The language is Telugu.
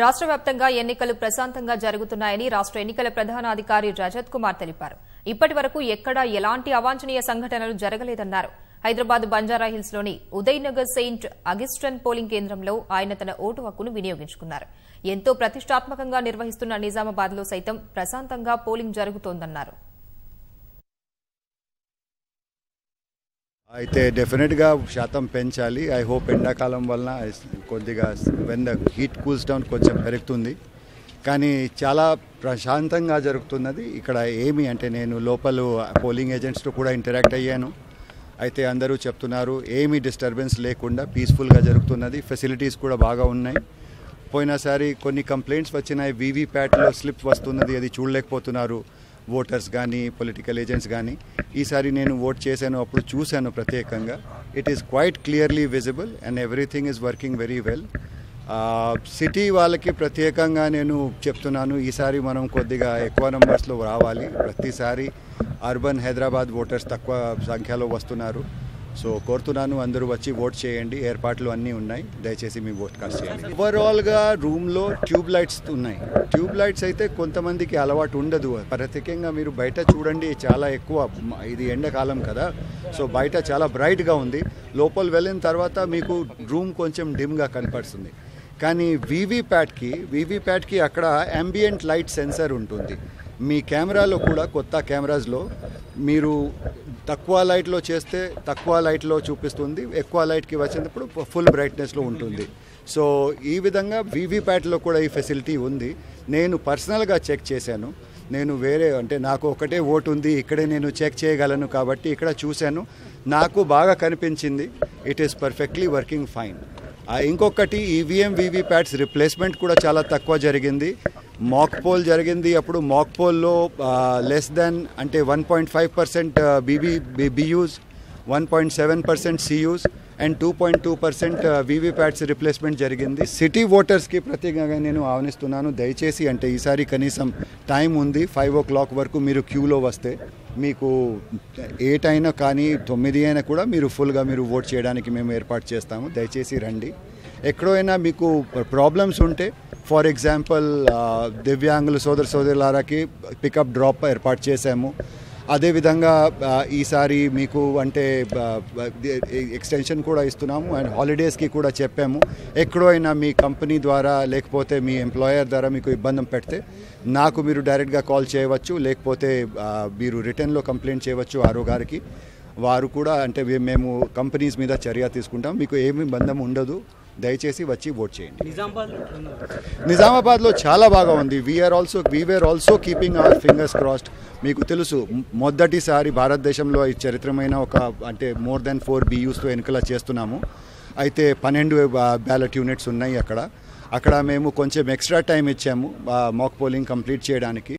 రాష్ట్ర వ్యాప్తంగా ఎన్నికలు ప్రశాంతంగా జరుగుతున్నాయని రాష్ట్ర ఎన్నికల ప్రధానాధికారి రజత్ కుమార్ తెలిపారు. ఇప్పటి వరకు ఎక్కడా ఎలాంటి అవాంఛనీయ సంఘటనలు జరగలేదన్నారు. హైదరాబాద్ బంజారాహిల్స్ లోని ఉదయనగర్ సెయింట్ అగస్టిన్ పోలింగ్ కేంద్రంలో ఆయన తన ఓటు హక్కును వినియోగించుకున్నారు. ఎంతో ప్రతిష్టాత్మకంగా నిర్వహిస్తున్న నిజామాబాద్ లో సైతం ప్రశాంతంగా పోలింగ్ జరుగుతోందన్నారు. అయితే డెఫినెట్గా శాతం పెంచాలి. ఐ హోప్ ఎండాకాలం వలన కొద్దిగా when the heat cools down కొంచెం పెరుగుతుంది, కానీ చాలా ప్రశాంతంగా జరుగుతున్నది. ఇక్కడ ఏమి అంటే నేను లోపల పోలింగ్ ఏజెంట్స్తో కూడా ఇంటరాక్ట్ అయ్యాను. అయితే అందరూ చెప్తున్నారు ఏమీ డిస్టర్బెన్స్ లేకుండా పీస్ఫుల్గా జరుగుతున్నది. ఫెసిలిటీస్ కూడా బాగా ఉన్నాయి. పోయినసారి కొన్ని కంప్లైంట్స్ వచ్చినాయి, వీవీప్యాట్లో స్లిప్ వస్తున్నది, అది చూడలేకపోతున్నారు ఓటర్స్ కానీ పొలిటికల్ ఏజెంట్స్ కానీ. ఈసారి నేను ఓట్ చేశాను, అప్పుడు చూశాను ప్రత్యేకంగా. It is quite clearly visible and everything is working very well. City వాళ్ళకి ప్రత్యేకంగా నేను చెప్తున్నాను, ఈసారి మనం కొద్దిగా ఎక్కువ నెంబర్స్లో రావాలి. ప్రతిసారి అర్బన్ హైదరాబాద్ ఓటర్స్ తక్కువ సంఖ్యలో వస్తున్నారు. సో కోరుతున్నాను అందరూ వచ్చి ఓట్ చేయండి. ఏర్పాట్లు అన్నీ ఉన్నాయి, దయచేసి మీ ఓట్ కాస్ట్ చేయండి. ఓవరాల్గా రూమ్లో ట్యూబ్ లైట్స్ ఉన్నాయి. ట్యూబ్ లైట్స్ అయితే కొంతమందికి అలవాటు ఉండదు. ప్రత్యేకంగా మీరు బయట చూడండి, చాలా ఎక్కువ, ఇది ఎండాకాలం కదా, సో బయట చాలా బ్రైట్గా ఉంది. లోపల వెళ్ళిన తర్వాత మీకు రూమ్ కొంచెం డిమ్గా కనపడుతుంది. కానీ వీవీప్యాట్కి అక్కడ అంబియంట్ లైట్ సెన్సర్ ఉంటుంది. మీ కెమెరాలో కూడా, కొత్త కెమెరాస్లో మీరు తక్కువ లైట్లో చేస్తే తక్కువ లైట్లో చూపిస్తుంది, ఎక్కువ లైట్కి వచ్చేటప్పుడు ఫుల్ బ్రైట్నెస్లో ఉంటుంది. సో ఈ విధంగా వీవీప్యాట్లో కూడా ఈ ఫెసిలిటీ ఉంది. నేను పర్సనల్గా చెక్ చేశాను. నేను వేరే అంటే నాకు ఒకటే ఓటు ఉంది, ఇక్కడే నేను చెక్ చేయగలను కాబట్టి ఇక్కడ చూశాను, నాకు బాగా కనిపించింది. It is perfectly working fine. ఇంకొకటి ఈవీఎం వీవీప్యాట్స్ రిప్లేస్మెంట్ కూడా చాలా తక్కువ జరిగింది. మాక్ పోల్ జరిగింది, అప్పుడు మాక్ పోల్లో లెస్ దాన్ అంటే 1.5% బీయూస్, 1.7% సియూస్ అండ్ 2.2% వీవీప్యాట్స్ రిప్లేస్మెంట్ జరిగింది. సిటీ ఓటర్స్కి ప్రత్యేకంగా నేను ఆహ్వానిస్తున్నాను, దయచేసి అంటే ఈసారి కనీసం టైం ఉంది, 5 o'clock వరకు మీరు క్యూలో వస్తే మీకు 8 అయినా కానీ 9 అయినా కూడా మీరు ఫుల్గా మీరు ఓట్ చేయడానికి మేము ఏర్పాటు చేస్తాము. దయచేసి రండి. ఎక్కడైనా మీకు ప్రాబ్లమ్స్ ఉంటే, ఫర్ ఎగ్జాంపుల్ దివ్యాంగుల సోదరులారాకి పికప్ డ్రాప్ ఏర్పాటు చేశాము. అదేవిధంగా ఈసారి మీకు అంటే ఎక్స్టెన్షన్ కూడా ఇస్తున్నాము అండ్ హాలిడేస్కి కూడా చెప్పాము. ఎక్కడైనా మీ కంపెనీ ద్వారా లేకపోతే మీ ఎంప్లాయర్ ద్వారా మీకు ఇబ్బంది పెడితే నాకు మీరు డైరెక్ట్గా కాల్ చేయవచ్చు, లేకపోతే మీరు రిటర్న్లో కంప్లైంట్ చేయవచ్చు ఆర్ఓ గారికి. వారు కూడా అంటే మేము కంపెనీస్ మీద చర్య తీసుకుంటాం. మీకు ఏమి బంధం ఉండదు, దయచేసి వచ్చి ఓట్ చేయండి. నిజామాబాద్లో చాలా బాగా ఉంది. We are also keeping our fingers crossed. మీకు తెలుసు, మొదటిసారి భారతదేశంలో ఈ చరిత్రమైన ఒక అంటే మోర్ దాన్ 4 BUస్తో ఎన్నికల చేస్తున్నాము. అయితే 12 బ్యాలెట్ యూనిట్స్ ఉన్నాయి అక్కడ మేము కొంచెం ఎక్స్ట్రా టైం ఇచ్చాము మాక్ పోలింగ్ కంప్లీట్ చేయడానికి.